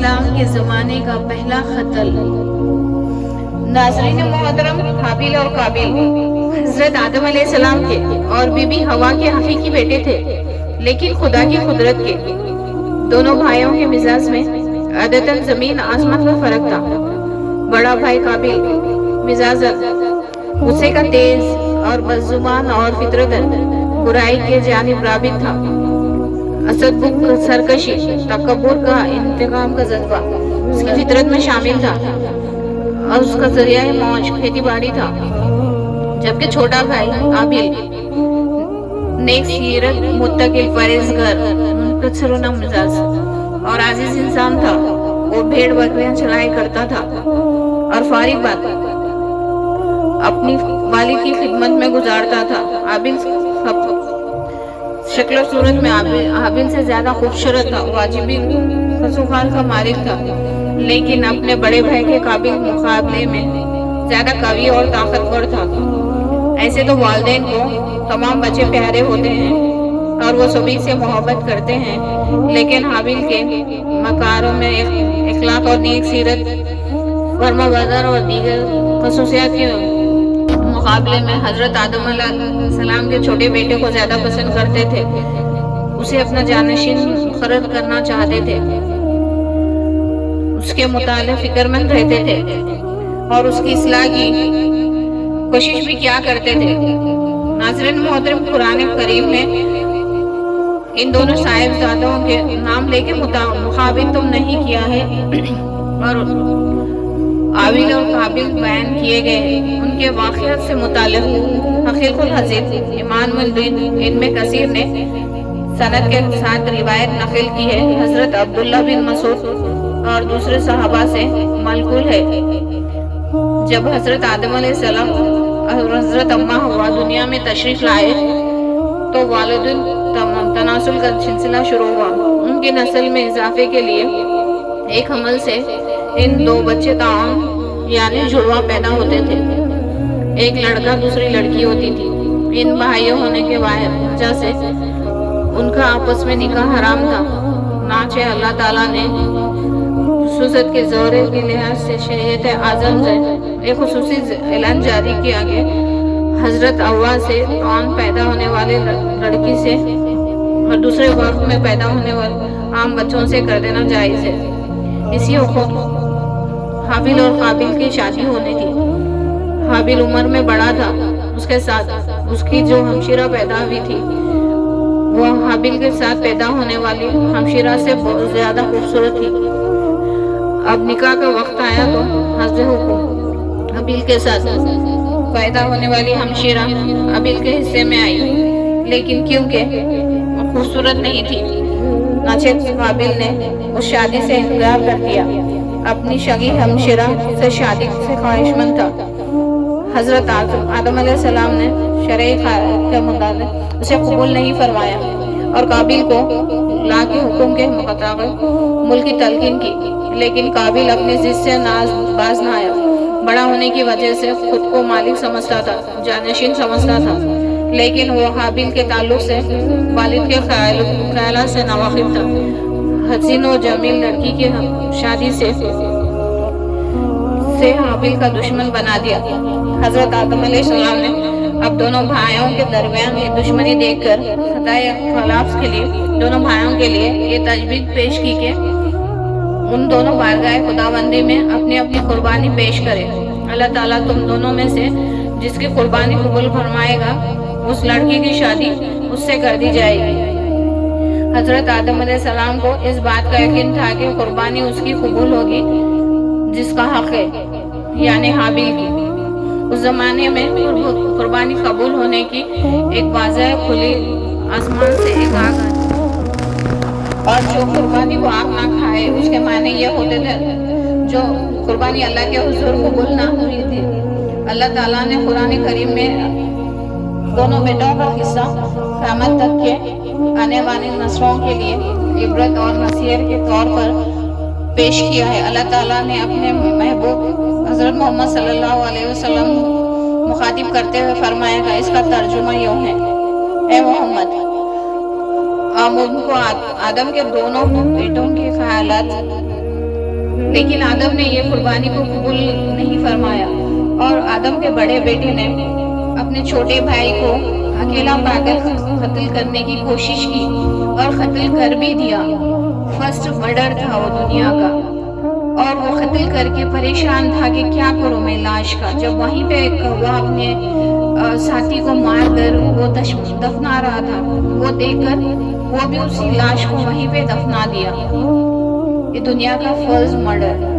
السلام کے زمانے کا پہلا قتل۔ ناظرین محترم، حابیل اور قابیل حضرت آدم علیہ السلام کے اور بی بی حوا کے حقیقی بیٹے تھے، لیکن خدا کی قدرت کے دونوں بھائیوں کے مزاج میں عادتاً زمین آسمان کا فرق تھا۔ بڑا بھائی قابیل مزاج غصے کا تیز اور بدزبان اور فطرتاً برائی کے جانب راغب تھا۔ اسد بک سرکشی، تکبر کا، انتقام کا جذبہ اس کی فطرت میں شامل تھا اور اس کا ذریعہ معاش کھیتی باڑی تھا، جبکہ چھوٹا بھائی قابیل نیک سیرت، متقی، پرہیزگار، منکسر مزاج اور عزیز انسان تھا۔ وہ بھیڑ بکریاں چلایا کرتا تھا اور فارغ وقت اپنی والد کی خدمت میں گزارتا تھا۔ قابیل شکل و صورت میں حابیل سے زیادہ خوبصورت تھا، واجبی خصوصیات کا مالک تھا، لیکن اپنے بڑے بھائی کے قابیل مقابلے میں زیادہ قوی اور طاقتور تھا۔ ایسے تو والدین کو تمام بچے پیارے ہوتے ہیں اور وہ سبھی سے محبت کرتے ہیں، لیکن حابیل کے مکارم میں اخلاق اور نیک سیرت، فرما بردار اور دیگر خصوصیات کے مقابلے میں حضرت آدم علیہ السلام کے چھوٹے بیٹے کو زیادہ پسند کرتے تھے، اسے اپنا جانشین مقرر کرنا چاہتے تھے، اس کے متعلق فکر مند رہتے تھے اور اس کی اصلاح کی کوشش بھی کیا کرتے تھے۔ ناظرین محترم، قرآن کریم میں ان دونوں صاحبزادوں کے نام لے کے مخاطب تم نہیں کیا ہے اور حابیل اور قابیل بیان کیے گئے ہیں۔ ان کے واقعات سے متعلق حقیق الحدیث امام الدین ابن کثیر نے سند کے ساتھ روایت نقل کی ہے۔ حضرت عبداللہ بن مسعود اور دوسرے صحابہ سے منقول ہے، جب حضرت آدم علیہ السلام اور حضرت اماں حوا دنیا میں تشریف لائے تو والد تناسل کا سلسلہ شروع ہوا۔ ان کی نسل میں اضافے کے لیے ایک حمل سے ان دو بچے تعاون یعنی جڑواں پیدا ہوتے تھے، ایک لڑکا دوسری لڑکی ہوتی تھی۔ ان بھائیوں ہونے کے وجہ سے ان کا آپس میں نکاح حرام تھا، چنانچہ اللہ تعالیٰ نے خصوصیت کے زورے کے لحاظ سے شریعت اعظم سے ایک خصوصی اعلان جاری کیا کہ حضرت حوا سے تعاون پیدا ہونے والے لڑکی سے اور دوسرے وقت میں پیدا ہونے والے عام بچوں سے کر دینا جائز ہے۔ اسی وقت حابیل اور قابیل کی شادی ہونی تھی۔ حابیل عمر میں بڑا تھا، اس کے ساتھ اس کی جو ہمشیرہ پیدا ہوئی تھی وہ حابیل کے ساتھ پیدا ہونے والی ہمشیرہ سے بہت زیادہ خوبصورت تھی۔ اب نکاح کا وقت آیا تو حضرت حکم حابیل کے ساتھ پیدا ہونے والی ہمشیرہ حابیل کے حصے میں آئی، لیکن کیونکہ وہ خوبصورت نہیں تھی، چنانچہ قابیل نے اس شادی سے انکار کر دیا، اپنی شگی ہمشیرہ سے شادی سے خواہش مند تھا۔ حضرت آدم علیہ السلام نے شرعی قاعدے کے مطابق اسے قبول نہیں فرمایا اور قابیل کو لا کے حکم کے مطابق ملک کی تلقین کی، لیکن قابیل اپنی ضد سے باز نہ آیا۔ بڑا ہونے کی وجہ سے خود کو مالک سمجھتا تھا، جانشین سمجھتا تھا، لیکن وہ حابیل کے تعلق سے والد کے خیالات سے ناواقف تھا۔ حسین و جمیل لڑکی کی شادی سے حابیل کا دشمن بنا دیا۔ حضرت آدم علیہ السلام نے اب دونوں بھائیوں کے درمیان یہ دشمنی دیکھ کر خطائے خلاف کے لیے دونوں بھائیوں کے لیے یہ تجویز پیش کی کہ ان دونوں بارگاہ خداوندی میں اپنی اپنی قربانی پیش کرے۔ اللہ تعالیٰ تم دونوں میں سے جس کی قربانی قبول فرمائے گا اس لڑکی کی شادی اس سے کر دی جائے گی۔ حضرت آدم علیہ السلام کو اس بات کا یقین تھا کہ قربانی اس کی قبول ہوگی جس کا حق ہے، یعنی حابیل کی۔ اس زمانے میں قربانی قبول ہونے کی ایک واضح کھلی آسمان سے ایک آگ اور جو قربانی وہ آگ نہ کھائے، اس کے معنی یہ ہوتے تھے جو قربانی اللہ کے حضور قبول نہ ہوئی تھی۔ اللہ تعالیٰ نے قرآن کریم میں دونوں بیٹوں کا قصہ قیامت تک کے آنے والے نسلوں کے لیے عبرت اور نصیحت کے طور پر پیش کیا ہے۔ اللہ تعالیٰ نے اپنے محبوب حضرت محمد صلی اللہ علیہ وسلم مخاطب کرتے ہوئے فرمایا کہ اس کا ترجمہ یوں ہے: اے محمد، ہم ان کو آدم کے دونوں بیٹوں کے خیالات لیکن آدم نے یہ قربانی کو قبول نہیں فرمایا اور آدم کے بڑے بیٹے نے اپنے چھوٹے بھائی کو اکیلا پا کر قتل کرنے کی کوشش کی اور قتل کر بھی دیا۔ فرسٹ مرڈر تھا وہ دنیا کا، اور وہ قتل کر کے پریشان تھا کہ کیا کروں میں لاش کا۔ جب وہیں پہ وہ اپنے ساتھی کو مار کر وہ دفنا رہا تھا، وہ دیکھ کر وہ بھی اسی لاش کو وہیں پہ دفنا دیا۔ یہ دنیا کا فرسٹ مرڈر۔